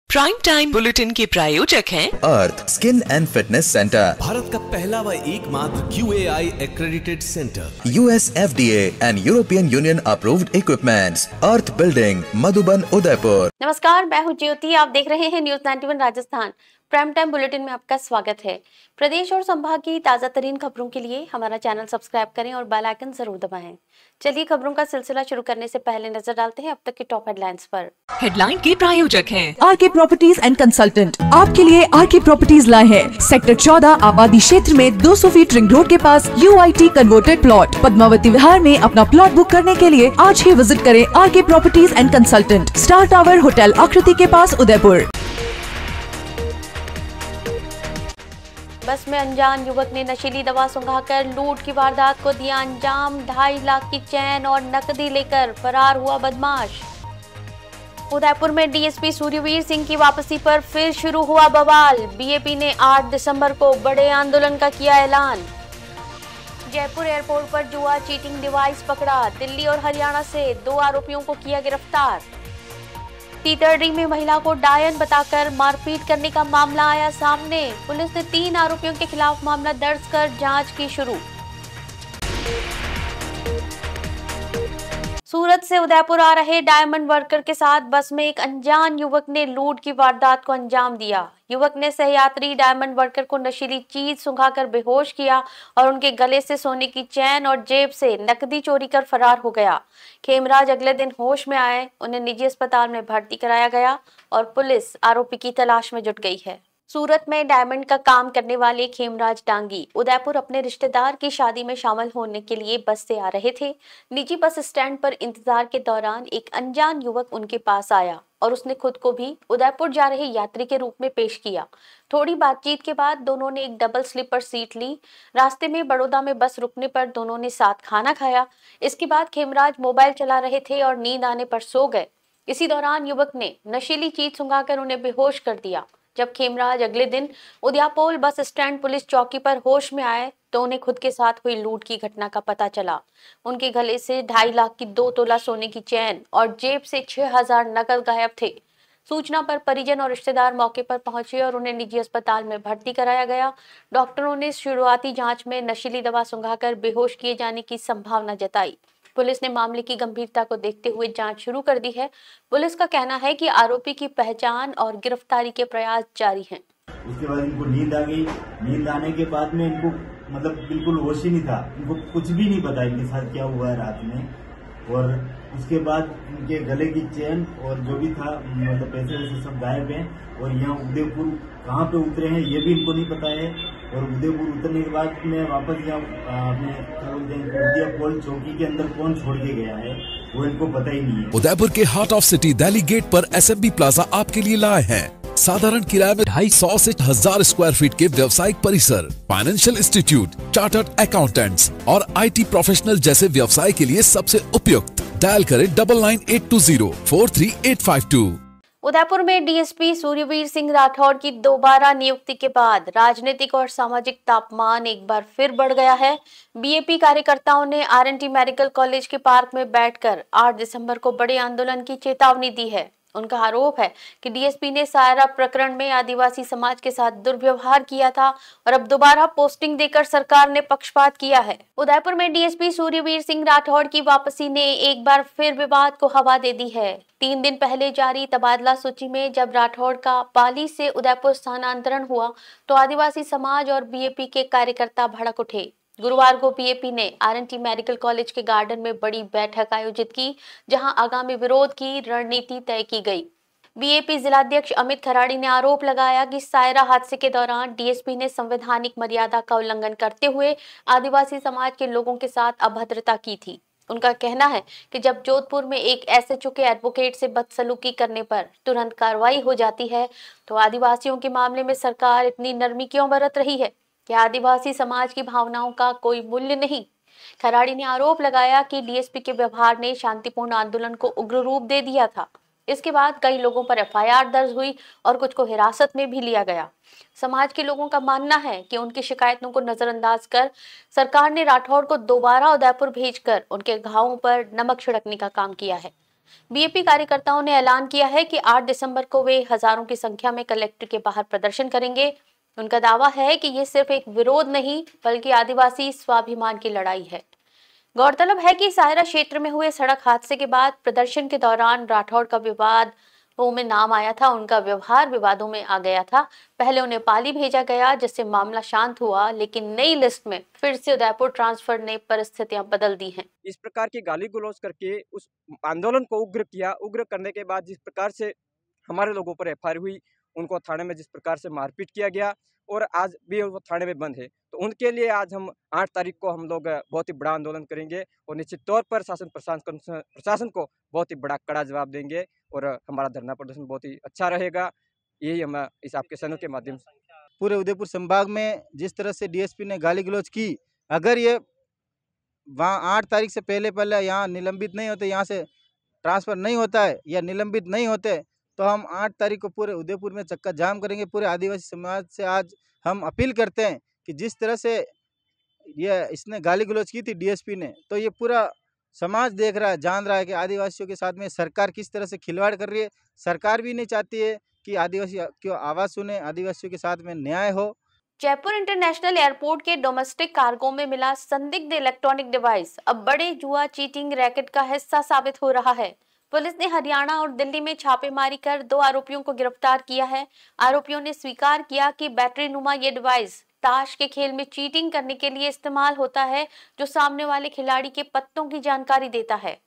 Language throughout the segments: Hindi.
प्राइम टाइम बुलेटिन के प्रायोजक हैं Arth skin and fitness centre, Bharat का पहला व एकमात्र QAI accredited centre, US FDA and European Union approved equipments, Arth building, Madhuban, Udaipur. नमस्कार, मैं हूं ज्योति। आप देख रहे हैं news 91 Rajasthan. Prime time bulletin में आपका स्वागत है। प्रदेश और संभाग की ताजा तरीन खबरों के लिए हमारा चैनल सब्सक्राइब करें और बेल आइकन जरूर दबाएं। चलिए खबरों का सिलसिला शुरू करने से पहले नजर डालते हैं अब तक की टॉप हेडलाइंस पर। हेडलाइन के प्रायोजक हैं आरके प्रॉपर्टीज एंड कंसल्टेंट। आपके लिए आरके प्रॉपर्टीज लाए हैं सेक्टर 14 आबादी क्षेत्र में 200 फीट रिंग रोड के पास UIT converted plot Padmavati Vihar में। अपना प्लॉट बुक करने के लिए आज ही विजिट करें RK properties and consultant, star tower hotel Akriti के पास, उदयपुर। बस में अनजान युवक ने नशीली दवा सुंघाकर लूट की वारदात को दिया अंजाम। 2.5 लाख की चैन और नकदी लेकर फरार हुआ बदमाश। उदयपुर में डीएसपी सूर्यवीर सिंह की वापसी पर फिर शुरू हुआ बवाल। बीएपी ने 8 दिसंबर को बड़े आंदोलन का किया ऐलान। जयपुर एयरपोर्ट पर जुआ चीटिंग डिवाइस पकड़ा। दिल्ली और हरियाणा से 2 आरोपियों को किया गिरफ्तार। तीतरडी में महिला को डायन बताकर मारपीट करने का मामला आया सामने। पुलिस ने 3 आरोपियों के खिलाफ मामला दर्ज कर जांच की शुरू। सूरत से उदयपुर आ रहे डायमंड वर्कर के साथ बस में एक अनजान युवक ने लूट की वारदात को अंजाम दिया। युवक ने सहयात्री डायमंड वर्कर को नशीली चीज सुंघाकर बेहोश किया और उनके गले से सोने की चैन और जेब से नकदी चोरी कर फरार हो गया। खेमराज अगले दिन होश में आए, उन्हें निजी अस्पताल में भर्ती कराया गया और पुलिस आरोपी की तलाश में जुट गई है। सूरत में डायमंड का काम करने वाले खेमराज डांगी उदयपुर अपने रिश्तेदार की शादी में शामिल होने के लिए बस से आ रहे थे। निजी बस स्टैंड पर इंतजार के दौरान एक अनजान युवक उनके पास आया और उसने खुद को भी उदयपुर जा रहे यात्री के रूप में पेश किया। थोड़ी बातचीत के बाद दोनों ने एक डबल स्लीपर सीट ली। रास्ते में बड़ौदा में बस रुकने पर दोनों ने साथ खाना खाया। इसके बाद खेमराज मोबाइल चला रहे थे और नींद आने पर सो गए। इसी दौरान युवक ने नशीली चीज सुंघाकर उन्हें बेहोश कर दिया। जब खेमराज अगले दिन उदयपुर बस स्टैंड पुलिस चौकी पर होश में आए तो उन्हें खुद के साथ हुई लूट की घटना का पता चला। उनके गले से 2.5 लाख की 2 तोला सोने की चैन और जेब से 6,000 नकद गायब थे। सूचना पर परिजन और रिश्तेदार मौके पर पहुंचे और उन्हें निजी अस्पताल में भर्ती कराया गया। डॉक्टरों ने शुरुआती जांच में नशीली दवा सुंघाकर बेहोश किए जाने की संभावना जताई। पुलिस ने मामले की गंभीरता को देखते हुए जांच शुरू कर दी है। पुलिस का कहना है कि आरोपी की पहचान और गिरफ्तारी के प्रयास जारी हैं। उसके बाद इनको नींद आ गई। नींद आने के बाद में इनको बिल्कुल होश ही नहीं था। इनको कुछ भी नहीं पता इनके साथ क्या हुआ है रात में। और उसके बाद इनके गले की चेन और जो भी था पैसे वैसे सब गायब हैं। और यहाँ उदयपुर कहाँ पे उतरे हैं ये भी इनको नहीं पता है। और उदयपुर उतरने के बाद में वापस यहाँ अपने क्या बोलते हैं उदयपुर चौकी के अंदर कौन छोड़ के गया है वो इनको पता ही नहीं है। उदयपुर के heart of city Delhi gate पर SMB प्लाजा आपके लिए लाए हैं साधारण किराए में 250 से 1000 स्क्वायर फीट के व्यवसायिक परिसर, फाइनेंशियल इंस्टीट्यूट, चार्टर्ड अकाउंटेंट्स और IT प्रोफेशनल जैसे व्यवसाय के लिए सबसे उपयुक्त। डायल करें 9982043852। उदयपुर में डीएसपी सूर्यवीर सिंह राठौड़ की दोबारा नियुक्ति के बाद राजनीतिक और सामाजिक तापमान एक बार फिर बढ़ गया है। बीएपी कार्यकर्ताओं ने RNT मेडिकल कॉलेज के पार्क में बैठकर 8 दिसंबर को बड़े आंदोलन की चेतावनी दी है। उनका आरोप है कि डीएसपी ने सायरा प्रकरण में आदिवासी समाज के साथ दुर्व्यवहार किया था और अब दोबारा पोस्टिंग देकर सरकार ने पक्षपात किया है। उदयपुर में डीएसपी सूर्यवीर सिंह राठौड़ की वापसी ने एक बार फिर विवाद को हवा दे दी है। 3 दिन पहले जारी तबादला सूची में जब राठौड़ का पाली से उदयपुर स्थानांतरण हुआ तो आदिवासी समाज और बीएपी के कार्यकर्ता भड़क उठे। गुरुवार को बीएपी ने RNT मेडिकल कॉलेज के गार्डन में बड़ी बैठक आयोजित की, जहां आगामी विरोध की रणनीति तय की गई। बीएपी जिलाध्यक्ष अमित खराड़ी ने आरोप लगाया कि सायरा हादसे के दौरान डीएसपी ने संवैधानिक मर्यादा का उल्लंघन करते हुए आदिवासी समाज के लोगों के साथ अभद्रता की थी। उनका कहना है कि जब जोधपुर में एक SHO के एडवोकेट से बदसलूकी करने पर तुरंत कार्रवाई हो जाती है तो आदिवासियों के मामले में सरकार इतनी नरमी क्यों बरत रही है? क्या आदिवासी समाज की भावनाओं का कोई मूल्य नहीं? खराड़ी ने आरोप लगाया कि डीएसपी के व्यवहार ने शांतिपूर्ण आंदोलन को उग्र रूप दे दिया था। इसके बाद कई लोगों पर FIR दर्ज हुई और कुछ को हिरासत में भी लिया गया। समाज के लोगों का मानना है कि उनकी शिकायतों को नजरअंदाज कर सरकार ने राठौड़ को दोबारा उदयपुर भेजकर उनके घावों पर नमक छिड़कने का काम किया है। बीएपी कार्यकर्ताओं ने ऐलान किया है कि 8 दिसंबर को वे हजारों की संख्या में कलेक्टर के बाहर प्रदर्शन करेंगे। उनका दावा है कि ये सिर्फ एक विरोध नहीं बल्कि आदिवासी स्वाभिमान की लड़ाई है। गौरतलब है कि सायरा क्षेत्र में हुए सड़क हादसे के बाद प्रदर्शन के दौरान राठौड़ का विवाद में नाम आया था। उनका व्यवहार विवादों में आ गया था। पहले उन्हें पाली भेजा गया जिससे मामला शांत हुआ, लेकिन नई लिस्ट में फिर से उदयपुर ट्रांसफर ने परिस्थितियां बदल दी हैं। इस प्रकार की गाली गलौज करके उस आंदोलन को उग्र करने के बाद जिस प्रकार से हमारे लोगों पर एफआईआर हुई, उनको थाने में जिस प्रकार से मारपीट किया गया और आज भी वो थाने में बंद है, तो उनके लिए आज हम 8 तारीख को हम लोग बहुत ही बड़ा आंदोलन करेंगे और निश्चित तौर पर प्रशासन को बहुत ही बड़ा कड़ा जवाब देंगे और हमारा धरना प्रदर्शन बहुत ही अच्छा रहेगा। यही हम इस आपके चैनल के माध्यम से पूरे उदयपुर संभाग में जिस तरह से डीएसपी ने गाली गलौज की, अगर ये वहाँ 8 तारीख से पहले यहाँ निलंबित नहीं होते, यहाँ से ट्रांसफ़र नहीं होता है या निलंबित नहीं होते, तो हम 8 तारीख को पूरे उदयपुर में चक्का जाम करेंगे। पूरे आदिवासी समाज से आज हम अपील करते हैं कि जिस तरह से ये इसने गाली गलौज की थी डीएसपी ने, तो ये पूरा समाज देख रहा है, जान रहा है कि आदिवासियों के साथ में सरकार किस तरह से खिलवाड़ कर रही है। सरकार भी नहीं चाहती है कि आदिवासी की आवाज़ सुने, आदिवासियों के साथ में न्याय हो। जयपुर इंटरनेशनल एयरपोर्ट के डोमेस्टिक कार्गो में मिला संदिग्ध इलेक्ट्रॉनिक डिवाइस अब बड़े जुआ चीटिंग रैकेट का हिस्सा साबित हो रहा है। पुलिस ने हरियाणा और दिल्ली में छापेमारी कर 2 आरोपियों को गिरफ्तार किया है। आरोपियों ने स्वीकार किया कि बैटरी नुमा ये डिवाइस ताश के खेल में चीटिंग करने के लिए इस्तेमाल होता है, जो सामने वाले खिलाड़ी के पत्तों की जानकारी देता है।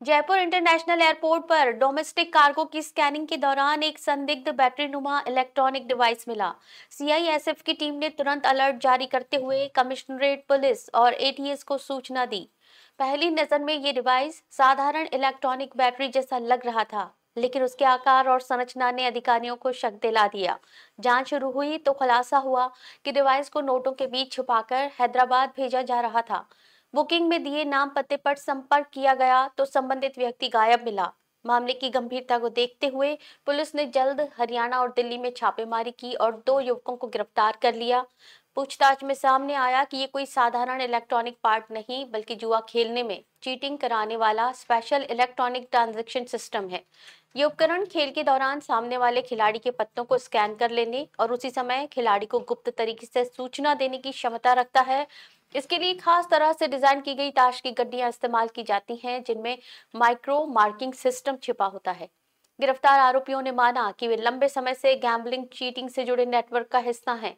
जयपुर इंटरनेशनल एयरपोर्ट पर डोमेस्टिक कार्गो की स्कैनिंग के दौरान एक संदिग्ध बैटरी नुमा इलेक्ट्रॉनिक डिवाइस मिला। सीआईएसएफ की टीम ने तुरंत अलर्ट जारी करते हुए कमिश्नरेट पुलिस और एटीएस को सूचना दी। पहली नजर में ये डिवाइस साधारण इलेक्ट्रॉनिक बैटरी जैसा लग रहा था, लेकिन उसके आकार और संरचना ने अधिकारियों को शक दिला दिया। जांच शुरू हुई तो खुलासा हुआ कि डिवाइस को नोटों के बीच छुपाकर हैदराबाद भेजा जा रहा था। बुकिंग में दिए नाम पते पर संपर्क किया गया तो संबंधित व्यक्ति गायब मिला। मामले की गंभीरता को देखते हुए पुलिस ने जल्द हरियाणा और दिल्ली में छापेमारी की और 2 युवकों को गिरफ्तार कर लिया। पूछताछ में सामने आया कि ये कोई साधारण इलेक्ट्रॉनिक पार्ट नहीं बल्कि जुआ खेलने में चीटिंग कराने वाला स्पेशल इलेक्ट्रॉनिक ट्रांजैक्शन सिस्टम है। ये उपकरण खेल के दौरान सामने वाले खिलाड़ी के पत्तों को स्कैन कर लेने और उसी समय खिलाड़ी को गुप्त तरीके से सूचना देने की क्षमता रखता है। इसके लिए खास तरह से डिजाइन की गई ताश की गड्डियां इस्तेमाल की जाती हैं, जिनमें माइक्रो मार्किंग सिस्टम छिपा होता है। गिरफ्तार आरोपियों ने माना कि वे लंबे समय से गैम्बलिंग चीटिंग से जुड़े नेटवर्क का हिस्सा हैं।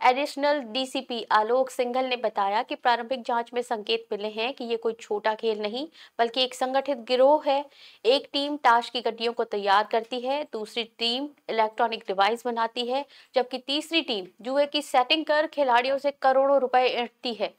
एडिशनल डीसीपी आलोक सिंघल ने बताया कि प्रारंभिक जांच में संकेत मिले हैं कि ये कोई छोटा खेल नहीं बल्कि एक संगठित गिरोह है। एक टीम ताश की गड्डियों को तैयार करती है, दूसरी टीम इलेक्ट्रॉनिक डिवाइस बनाती है, जबकि तीसरी टीम जुए की सेटिंग कर खिलाड़ियों से करोड़ों रुपए ऐंठती है।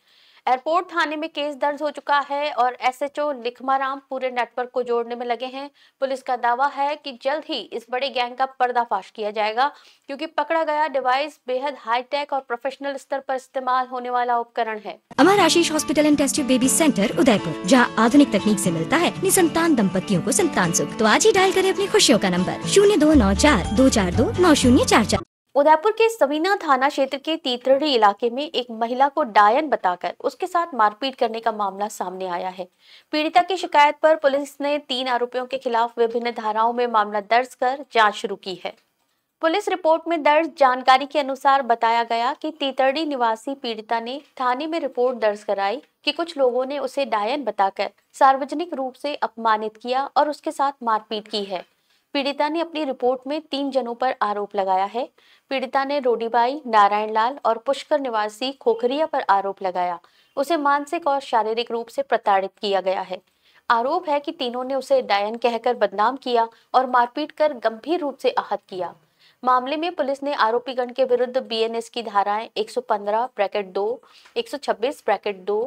एयरपोर्ट थाने में केस दर्ज हो चुका है और एसएचओ लिखमाराम पूरे नेटवर्क को जोड़ने में लगे हैं। पुलिस का दावा है कि जल्द ही इस बड़े गैंग का पर्दाफाश किया जाएगा, क्योंकि पकड़ा गया डिवाइस बेहद हाईटेक और प्रोफेशनल स्तर पर इस्तेमाल होने वाला उपकरण है। Amar Ashish hospital and test tube baby centre Udaipur, जहां आधुनिक तकनीक से मिलता है निसंतान दंपतियों को संतान सुख। तो आज ही डायल करें अपनी खुशियों का नंबर 0294 242 9044। उदयपुर के सवीना थाना क्षेत्र के तीतरड़ी इलाके में एक महिला को डायन बताकर उसके साथ मारपीट करने का मामला सामने आया है। पीड़िता की शिकायत पर पुलिस ने 3 आरोपियों के खिलाफ विभिन्न धाराओं में मामला दर्ज कर जांच शुरू की है। पुलिस रिपोर्ट में दर्ज जानकारी के अनुसार बताया गया कि तीतरड़ी निवासी पीड़िता ने थाने में रिपोर्ट दर्ज कराई कि कुछ लोगों ने उसे डायन बताकर सार्वजनिक रूप से अपमानित किया और उसके साथ मारपीट की है। पीड़िता ने अपनी रिपोर्ट में 3 जनों पर आरोप लगाया है। पीड़िता ने रोडीबाई, नारायण लाल और पुष्कर निवासी खोखरिया पर आरोप लगाया। उसे मानसिक और शारीरिक रूप से प्रताड़ित किया गया है। आरोप है कि तीनों ने उसे डायन कहकर बदनाम किया और मारपीट कर गंभीर रूप से आहत किया। मामले में पुलिस ने आरोपीगण के विरुद्ध बीएनएस की धाराएं 115(2), 126(2),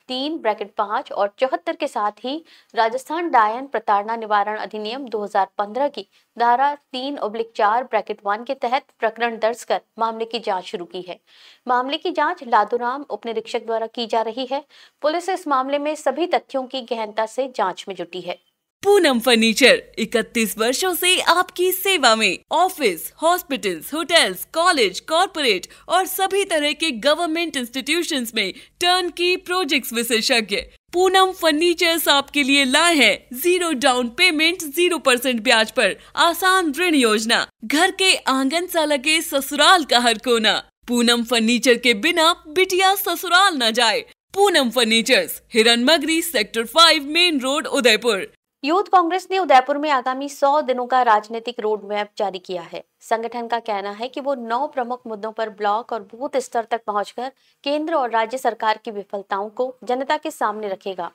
3(5) और 74 के साथ ही राजस्थान डायन प्रताड़ना निवारण अधिनियम 2015 की धारा 3/4(1) के तहत प्रकरण दर्ज कर मामले की जांच शुरू की है। मामले की जांच लादूराम उप निरीक्षक द्वारा की जा रही है। पुलिस इस मामले में सभी तथ्यों की गहनता से जांच में जुटी है। पूनम फर्नीचर 31 वर्षों से आपकी सेवा में। Office, hospitals, hotels, college, corporate और सभी तरह के गवर्नमेंट इंस्टीट्यूशंस में टर्नकी प्रोजेक्ट्स विशेषज्ञ पूनम फर्नीचर्स आपके लिए लाए हैं 0 डाउन पेमेंट 0% ब्याज पर आसान ऋण योजना। घर के आंगन सा लगे ससुराल का हर कोना। पूनम फर्नीचर के बिना बिटिया ससुराल न जाए। Poonam furnitures, Hiranmagri, sector 5, main road, Udaipur. Youth Congress ने उदयपुर में आगामी 100 दिनों का राजनीतिक रोड मैप जारी किया है। संगठन का कहना है कि वो 9 प्रमुख मुद्दों पर ब्लॉक और बूथ स्तर तक पहुंचकर केंद्र और राज्य सरकार की विफलताओं को जनता के सामने रखेगा।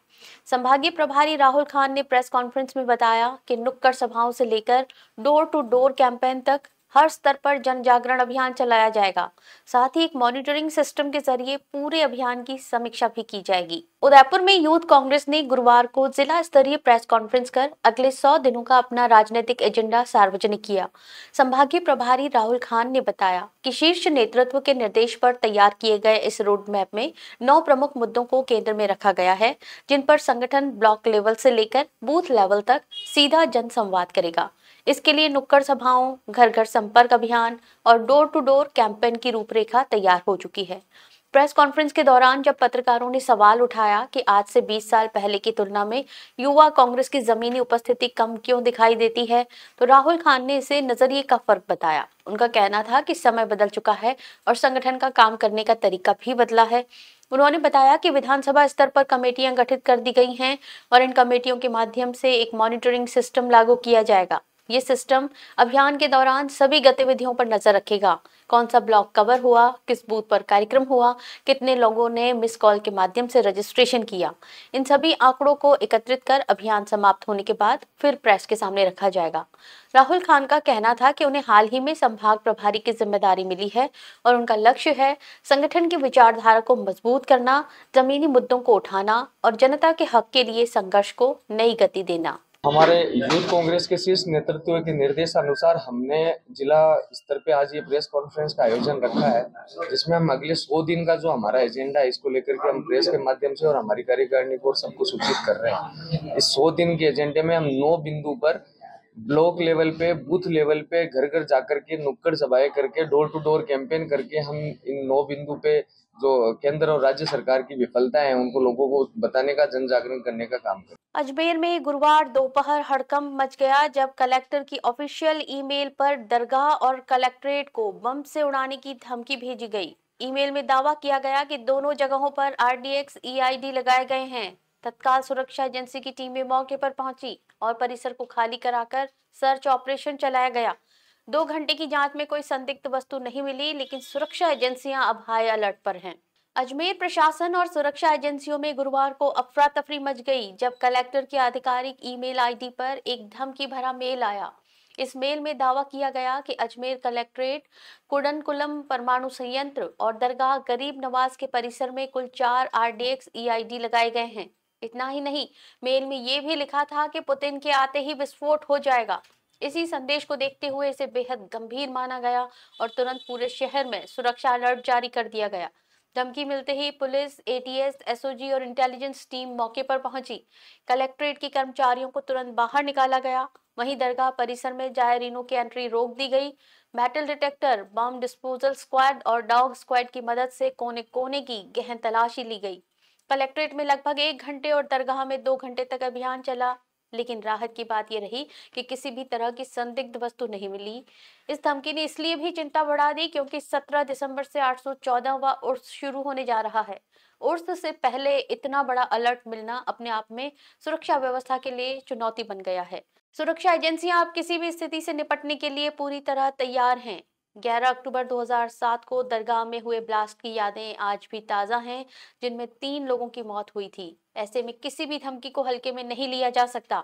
संभागीय प्रभारी राहुल खान ने प्रेस कॉन्फ्रेंस में बताया कि नुक्कड़ सभाओं से लेकर डोर टू डोर कैंपेन तक हर स्तर पर जन जागरण अभियान चलाया जाएगा। साथ ही एक मॉनिटरिंग सिस्टम के जरिए पूरे अभियान की समीक्षा भी की जाएगी। उदयपुर में यूथ कांग्रेस ने गुरुवार को जिला स्तरीय प्रेस कॉन्फ्रेंस कर अगले 100 दिनों का अपना राजनीतिक एजेंडा सार्वजनिक किया। संभागीय प्रभारी राहुल खान ने बताया कि शीर्ष नेतृत्व के निर्देश पर तैयार किए गए इस रोड मैप में 9 प्रमुख मुद्दों को केंद्र में रखा गया है, जिन पर संगठन ब्लॉक लेवल से लेकर बूथ लेवल तक सीधा जन संवाद करेगा। इसके लिए नुक्कड़ सभाओं, घर घर संपर्क अभियान और डोर टू डोर कैंपेन की रूपरेखा तैयार हो चुकी है। प्रेस कॉन्फ्रेंस के दौरान जब पत्रकारों ने सवाल उठाया कि आज से 20 साल पहले की तुलना में युवा कांग्रेस की जमीनी उपस्थिति कम क्यों दिखाई देती है, तो राहुल खान ने इसे नजरिए का फर्क बताया। उनका कहना था कि समय बदल चुका है और संगठन का काम करने का तरीका भी बदला है। उन्होंने बताया कि विधानसभा स्तर पर कमेटियां गठित कर दी गई हैं और इन कमेटियों के माध्यम से एक मॉनिटरिंग सिस्टम लागू किया जाएगा। ये सिस्टम अभियान के दौरान सभी गतिविधियों पर नजर रखेगा। कौन सा ब्लॉक कवर हुआ, किस बूथ पर कार्यक्रम हुआ, कितने लोगों ने मिस कॉल के माध्यम से रजिस्ट्रेशन किया, इन सभी आंकड़ों को एकत्रित कर अभियान समाप्त होने के बाद फिर प्रेस के सामने रखा जाएगा। राहुल खान का कहना था कि उन्हें हाल ही में संभाग प्रभारी की जिम्मेदारी मिली है और उनका लक्ष्य है संगठन की विचारधारा को मजबूत करना, जमीनी मुद्दों को उठाना और जनता के हक के लिए संघर्ष को नई गति देना। हमारे यूथ कांग्रेस के शीर्ष नेतृत्व के निर्देशानुसार हमने जिला स्तर पे आज ये प्रेस कॉन्फ्रेंस का आयोजन रखा है, जिसमें हम अगले 100 दिन का जो हमारा एजेंडा है इसको लेकर के हम प्रेस के माध्यम से और हमारी कार्यकारिणी को सबको सूचित कर रहे हैं। इस 100 दिन के एजेंडे में हम 9 बिंदु पर ब्लॉक लेवल पे, बूथ लेवल पे घर घर जाकर के नुक्कड़ सभाएं करके डोर टू डोर कैंपेन करके हम इन 9 बिंदु पे जो केंद्र और राज्य सरकार की विफलताएं हैं उनको लोगों को बताने का, जन जागरण करने का काम करें। अजमेर में गुरुवार दोपहर हड़कंप मच गया जब कलेक्टर की ऑफिशियल ईमेल पर दरगाह और कलेक्ट्रेट को बम से उड़ाने की धमकी भेजी गई। ईमेल में दावा किया गया कि दोनों जगहों पर RDX EID लगाए गए हैं। तत्काल सुरक्षा एजेंसी की टीमें मौके पर पहुंची और परिसर को खाली कराकर सर्च ऑपरेशन चलाया गया। 2 घंटे की जांच में कोई संदिग्ध वस्तु नहीं मिली, लेकिन सुरक्षा एजेंसियां अब हाई अलर्ट पर हैं। अजमेर प्रशासन और सुरक्षा एजेंसियों में गुरुवार को अफरा तफरी मच गई जब कलेक्टर की आधिकारिक ईमेल आईडी पर एक धमकी भरा मेल आया। इस मेल में दावा किया गया कि अजमेर कलेक्ट्रेट, कुडनकुलम परमाणु संयंत्र और दरगाह गरीब नवाज के परिसर में कुल 4 RDX EID लगाए गए हैं। इतना ही नहीं, मेल में ये भी लिखा था कि पुतिन के आते ही विस्फोट हो जाएगा। इसी संदेश को देखते हुए इसे बेहद गंभीर माना गया और तुरंत पूरे शहर में सुरक्षा अलर्ट जारी कर दिया गया। धमकी मिलते ही पुलिस, ATS, SOG और इंटेलिजेंस टीम मौके पर पहुंची। कलेक्ट्रेट के कर्मचारियों को तुरंत बाहर निकाला गया। वहीं दरगाह परिसर में जायरीनों की एंट्री रोक दी गई। Metal detector, bomb disposal squad और डॉग स्क्वाड की मदद से कोने कोने की गहन तलाशी ली गई। कलेक्ट्रेट में लगभग 1 घंटे और दरगाह में 2 घंटे तक अभियान चला, लेकिन राहत की बात यह रही कि किसी भी तरह की संदिग्ध वस्तु नहीं मिली। इस धमकी ने इसलिए भी चिंता बढ़ा दी क्योंकि 17 दिसंबर से 814वां उर्स शुरू होने जा रहा है। उर्स से पहले इतना बड़ा अलर्ट मिलना अपने आप में सुरक्षा व्यवस्था के लिए चुनौती बन गया है। सुरक्षा एजेंसियां अब किसी भी स्थिति से निपटने के लिए पूरी तरह तैयार हैं। 11 अक्टूबर 2007 को दरगाह में हुए ब्लास्ट की यादें आज भी ताज़ा हैं, जिनमें 3 लोगों की मौत हुई थी। ऐसे में किसी भी धमकी को हल्के में नहीं लिया जा सकता।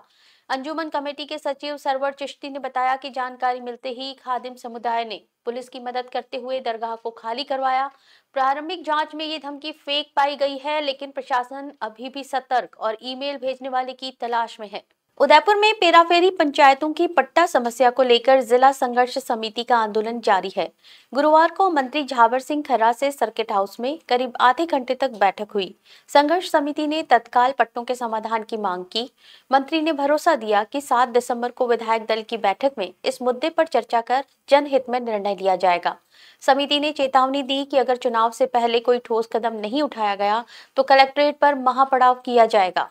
अंजुमन कमेटी के सचिव सरवर चिश्ती ने बताया कि जानकारी मिलते ही खादिम समुदाय ने पुलिस की मदद करते हुए दरगाह को खाली करवाया। प्रारंभिक जांच में ये धमकी फेक पाई गई है, लेकिन प्रशासन अभी भी सतर्क और ईमेल भेजने वाले की तलाश में है। उदयपुर में पेराफेरी पंचायतों की पट्टा समस्या को लेकर जिला संघर्ष समिति का आंदोलन जारी है। गुरुवार को मंत्री झावर सिंह खर्रा से सर्किट हाउस में करीब आधे घंटे तक बैठक हुई। संघर्ष समिति ने तत्काल पट्टों के समाधान की मांग की। मंत्री ने भरोसा दिया कि 7 दिसंबर को विधायक दल की बैठक में इस मुद्दे पर चर्चा कर जनहित में निर्णय लिया जाएगा। समिति ने चेतावनी दी कि अगर चुनाव से पहले कोई ठोस कदम नहीं उठाया गया तो कलेक्ट्रेट पर महापड़ाव किया जाएगा।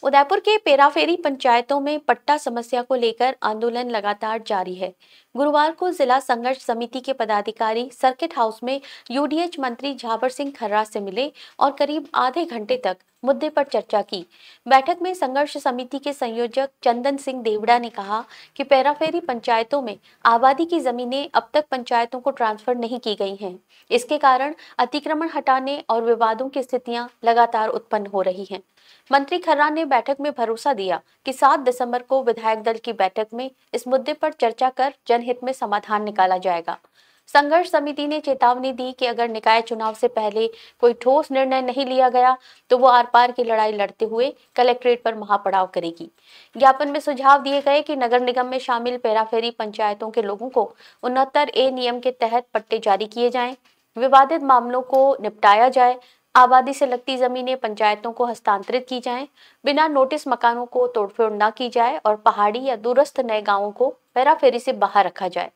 उदयपुर के पेराफेरी पंचायतों में पट्टा समस्या को लेकर आंदोलन लगातार जारी है। गुरुवार को जिला संघर्ष समिति के पदाधिकारी सर्किट हाउस में यूडीएच मंत्री झावर सिंह खर्रा से मिले और करीब आधे घंटे तक मुद्दे पर चर्चा की। बैठक में संघर्ष समिति के संयोजक चंदन सिंह देवड़ा ने कहा कि पेराफेरी पंचायतों में आबादी की जमीनें अब तक पंचायतों को ट्रांसफर नहीं की गई हैं। इसके कारण अतिक्रमण हटाने और विवादों की स्थितियां लगातार उत्पन्न हो रही हैं। मंत्री खर्रा ने बैठक में भरोसा दिया कि 7 दिसंबर को विधायक दल की बैठक में इस मुद्दे पर चर्चा कर जनहित में समाधान निकाला जाएगा। संघर्ष समिति ने चेतावनी दी कि अगर निकाय चुनाव से पहले कोई ठोस निर्णय नहीं लिया गया तो वो आर पार की लड़ाई लड़ते हुए कलेक्ट्रेट पर महापड़ाव करेगी। ज्ञापन में सुझाव दिए गए कि नगर निगम में शामिल पेराफेरी पंचायतों के लोगों को 69A नियम के तहत पट्टे जारी किए जाएं, विवादित मामलों को निपटाया जाए, आबादी से लगती जमीनें पंचायतों को हस्तांतरित की जाएं, बिना नोटिस मकानों को तोड़फोड़ न की जाए और पहाड़ी या दूरस्थ नए गांवों को पेराफेरी से बाहर रखा जाए।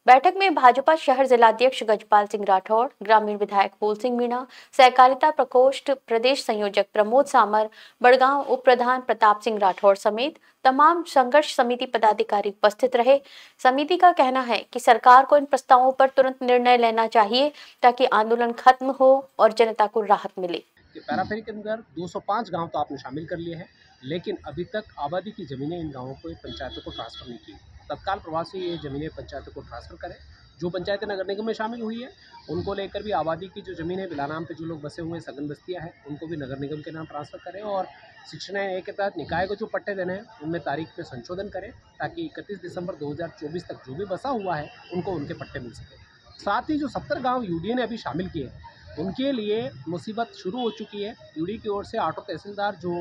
बैठक में भाजपा शहर जिलाध्यक्ष गजपाल सिंह राठौड़, ग्रामीण विधायक फूल सिंह मीणा, सहकारिता प्रकोष्ठ प्रदेश संयोजक प्रमोद सामर, बड़गांव उप प्रधान प्रताप सिंह राठौड़ समेत तमाम संघर्ष समिति पदाधिकारी उपस्थित रहे। समिति का कहना है कि सरकार को इन प्रस्तावों पर तुरंत निर्णय लेना चाहिए ताकि आंदोलन खत्म हो और जनता को राहत मिले। पेराफेरी के अंदर 205 गांव तो आपने शामिल कर लिए हैं, लेकिन अभी तक आबादी की जमीनें इन गांवों को पंचायतों को ट्रांसफर नहीं की। तत्काल प्रभाव से ये जमीनें पंचायतों को ट्रांसफर करें। जो पंचायतें नगर निगम में शामिल हुई है उनको लेकर भी आबादी की जो ज़मीन है बिला नाम पे जो लोग बसे हुए हैं, सघन बस्तियाँ हैं, उनको भी नगर निगम के नाम ट्रांसफ़र करें और सेक्शन 1 के तहत निकाय को जो पट्टे देने हैं उनमें तारीख में संशोधन करें ताकि 31 दिसंबर 2024 तक जो भी बसा हुआ है उनको उनके पट्टे मिल सके। साथ ही जो 70 गाँव यूडीए ने अभी शामिल किए हैं उनके लिए मुसीबत शुरू हो चुकी है। यूडी की ओर से 8 तहसीलदार जो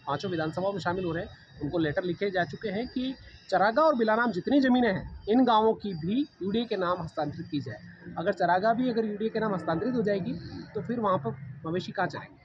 5 विधानसभाओं में शामिल हो रहे हैं उनको लेटर लिखे जा चुके हैं कि चरागाह और बिलानाम जितनी ज़मीनें हैं इन गांवों की भी यूडीए के नाम हस्तांतरित की जाए। अगर चरागाह भी अगर यूडीए के नाम हस्तांतरित हो जाएगी तो फिर वहां पर मवेशी कहाँ चरेंगे।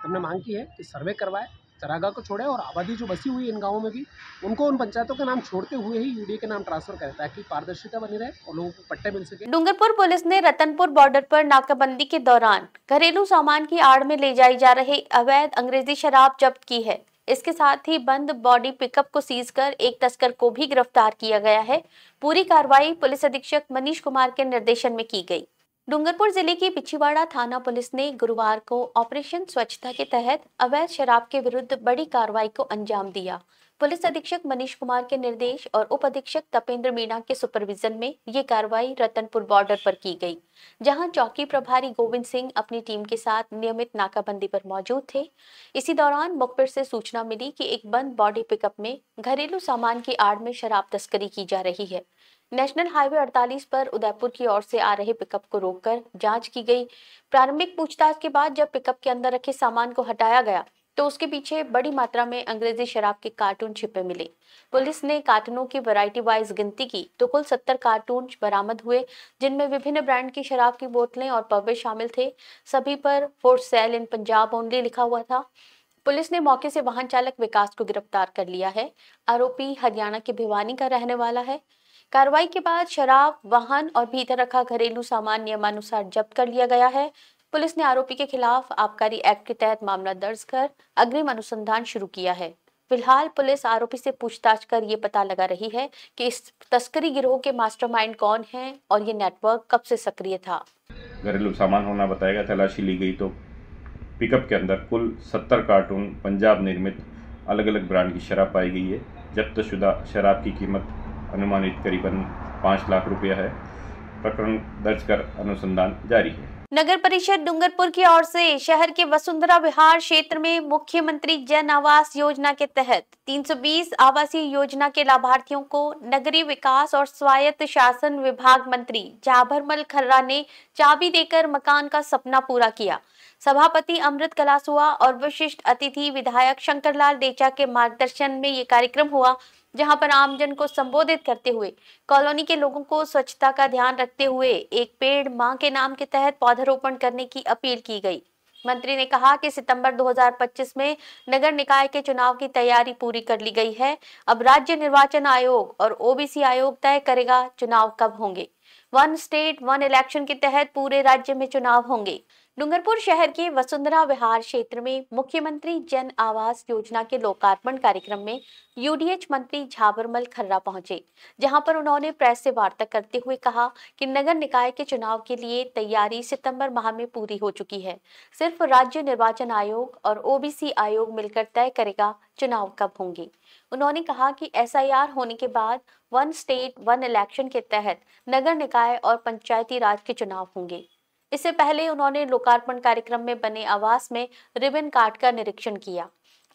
हमने मांग की है कि सर्वे करवाए, चरागाह को छोड़े और आबादी जो बसी हुई इन गाँवों में भी उनको उन पंचायतों के नाम छोड़ते हुए ही यूडीए के नाम ट्रांसफर करें ताकि पारदर्शिता बनी रहे और लोगों को पट्टे मिल सके। डूंगरपुर पुलिस ने रतनपुर बॉर्डर पर नाकाबंदी के दौरान घरेलू सामान की आड़ में ले जाई जा रही अवैध अंग्रेजी शराब जब्त की है। इसके साथ ही बंद बॉडी पिकअप को सीज कर एक तस्कर को भी गिरफ्तार किया गया है। पूरी कार्रवाई पुलिस अधीक्षक मनीष कुमार के निर्देशन में की गई। डूंगरपुर जिले की पिछीवाड़ा थाना पुलिस ने गुरुवार को ऑपरेशन स्वच्छता के तहत अवैध शराब के विरुद्ध बड़ी कार्रवाई को अंजाम दिया। पुलिस अधीक्षक मनीष कुमार के निर्देश और उप अधीक्षक तपेंद्र मीणा के सुपरविजन में ये कार्रवाई रतनपुर बॉर्डर पर की गई, जहां चौकी प्रभारी गोविंद सिंह अपनी टीम के साथ नियमित नाकाबंदी पर मौजूद थे। इसी दौरान मुखबिर से सूचना मिली कि एक बंद बॉडी पिकअप में घरेलू सामान की आड़ में शराब तस्करी की जा रही है। नेशनल हाईवे 48 पर उदयपुर की ओर से आ रहे पिकअप को रोककर जांच की गई। प्रारंभिक पूछताछ के बाद जब पिकअप के अंदर रखे सामान को हटाया गया तो उसके पीछे बड़ी मात्रा में अंग्रेजी शराब के कार्टून छिपे मिले। पुलिस ने कार्टूनों की वैरायटी वाइज गिनती की तो कुल 70 कार्टून बरामद हुए, जिनमें विभिन्न ब्रांड की शराब की बोतलें और पब्बे शामिल थे। सभी पर for sale in Punjab only लिखा हुआ था। पुलिस ने मौके से वाहन चालक विकास को गिरफ्तार कर लिया है। आरोपी हरियाणा के भिवानी का रहने वाला है। कार्रवाई के बाद शराब, वाहन और भीतर रखा घरेलू सामान नियमानुसार जब्त कर लिया गया है। पुलिस ने आरोपी के खिलाफ आबकारी एक्ट के तहत मामला दर्ज कर अग्रिम अनुसंधान शुरू किया है। फिलहाल पुलिस आरोपी से पूछताछ कर ये पता लगा रही है कि इस तस्करी गिरोह के मास्टरमाइंड कौन हैं और ये नेटवर्क कब से सक्रिय था। घरेलू सामान होना बताया गया। तलाशी ली गई तो पिकअप के अंदर कुल 70 कार्टून पंजाब निर्मित अलग अलग ब्रांड की शराब पाई गई है। जब्तशुदा शराब की कीमत अनुमानित करीबन 5 लाख रुपया है। प्रकरण दर्ज कर अनुसंधान जारी है। नगर परिषद डूंगरपुर की ओर से शहर के वसुंधरा विहार क्षेत्र में मुख्यमंत्री जन आवास योजना के तहत 320 आवासीय योजना के लाभार्थियों को नगरीय विकास और स्वायत्त शासन विभाग मंत्री झाबरमल खर्रा ने चाबी देकर मकान का सपना पूरा किया। सभापति अमृत कलासुआ और विशिष्ट अतिथि विधायक शंकरलाल डेचा के मार्गदर्शन में ये कार्यक्रम हुआ, जहां पर आमजन को संबोधित करते हुए कॉलोनी के लोगों को स्वच्छता का ध्यान रखते हुए एक पेड़ मां के नाम के तहत पौधारोपण करने की अपील की गई। मंत्री ने कहा कि सितंबर 2025 में नगर निकाय के चुनाव की तैयारी पूरी कर ली गई है। अब राज्य निर्वाचन आयोग और ओबीसी आयोग तय करेगा चुनाव कब होंगे। वन स्टेट वन इलेक्शन के तहत पूरे राज्य में चुनाव होंगे। डूंगरपुर शहर के वसुंधरा विहार क्षेत्र में मुख्यमंत्री जन आवास योजना के लोकार्पण कार्यक्रम में यूडीएच मंत्री झाबरमल खर्रा पहुंचे, जहां पर उन्होंने प्रेस से वार्ता करते हुए कहा कि नगर निकाय के चुनाव के लिए तैयारी सितंबर माह में पूरी हो चुकी है। सिर्फ राज्य निर्वाचन आयोग और ओबीसी आयोग मिलकर तय करेगा चुनाव कब होंगे। उन्होंने कहा कि एसआईआर होने के बाद वन स्टेट वन इलेक्शन के तहत नगर निकाय और पंचायती राज के चुनाव होंगे। इससे पहले उन्होंने लोकार्पण कार्यक्रम में बने आवास में रिबन काट का निरीक्षण किया।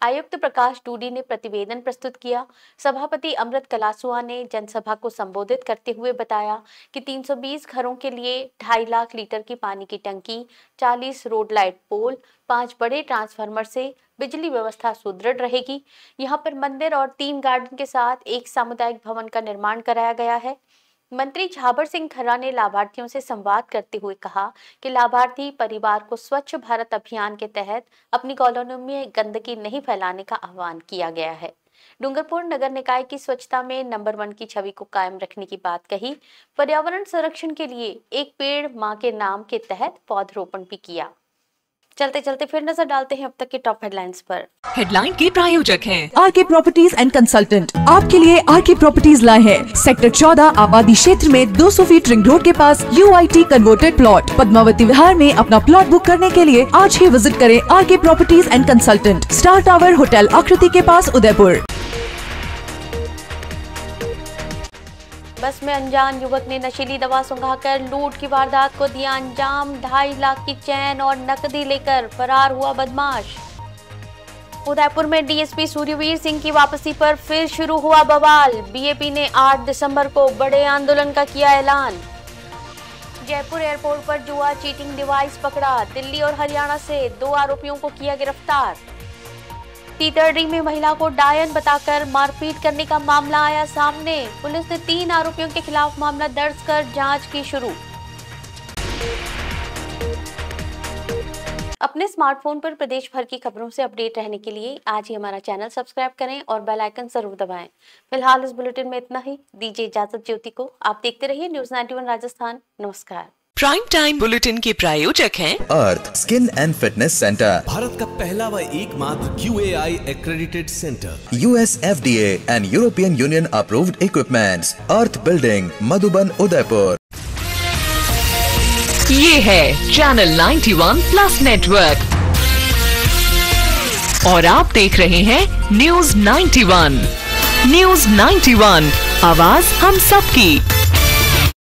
आयुक्त प्रकाश डूडी ने प्रतिवेदन प्रस्तुत किया। सभापति अमृत कलासुआ ने जनसभा को संबोधित करते हुए बताया कि 320 घरों के लिए 2.5 लाख लीटर की पानी की टंकी, 40 रोड लाइट पोल, 5 बड़े ट्रांसफार्मर से बिजली व्यवस्था सुदृढ़ रहेगी। यहाँ पर मंदिर और 3 गार्डन के साथ एक सामुदायिक भवन का निर्माण कराया गया है। मंत्री झाबर सिंह खर्रा ने लाभार्थियों से संवाद करते हुए कहा कि लाभार्थी परिवार को स्वच्छ भारत अभियान के तहत अपनी कॉलोनी में गंदगी नहीं फैलाने का आह्वान किया गया है। डूंगरपुर नगर निकाय की स्वच्छता में नंबर 1 की छवि को कायम रखने की बात कही। पर्यावरण संरक्षण के लिए एक पेड़ मां के नाम के तहत पौधरोपण भी किया। चलते चलते फिर नजर डालते हैं अब तक के टॉप हेडलाइंस पर। हेडलाइन के प्रायोजक हैं आरके प्रॉपर्टीज एंड कंसल्टेंट। आपके लिए आरके प्रॉपर्टीज लाए हैं सेक्टर 14 आबादी क्षेत्र में 200 फीट रिंग रोड के पास UIT converted plot. Padmavati Vihar में अपना प्लॉट बुक करने के लिए आज ही विजिट करें RK properties and consultant, star tower hotel Akriti के पास, उदयपुर। बस में अनजान युवक ने नशीली दवा सुंघाकर लूट की वारदात को दिया अंजाम। 2.5 लाख की चैन और नकदी लेकर फरार हुआ बदमाश। उदयपुर में डीएसपी सूर्यवीर सिंह की वापसी पर फिर शुरू हुआ बवाल। बीएपी ने 8 दिसंबर को बड़े आंदोलन का किया ऐलान। जयपुर एयरपोर्ट पर जुआ चीटिंग डिवाइस पकड़ा। दिल्ली और हरियाणा से 2 आरोपियों को किया गिरफ्तार। तीतरडी में महिला को डायन बताकर मारपीट करने का मामला आया सामने। पुलिस ने 3 आरोपियों के खिलाफ मामला दर्ज कर जांच की शुरू। अपने स्मार्टफोन पर प्रदेश भर की खबरों से अपडेट रहने के लिए आज ही हमारा चैनल सब्सक्राइब करें और बेल आइकन जरूर दबाएं। फिलहाल इस बुलेटिन में इतना ही। दीजिए इजाजत ज्योति को। आप देखते रहिए न्यूज़ 91 राजस्थान। नमस्कार। प्राइम टाइम बुलेटिन के प्रायोजक हैं Arth skin and fitness centre, Bharat का पहला व एकमात्र QAI accredited center, US FDA and European Union approved equipments, earth building, Madhuban, Udaipur. ये है चैनल 91 प्लस नेटवर्क और आप देख रहे हैं न्यूज़ 91। न्यूज़ 91, आवाज हम सबकी।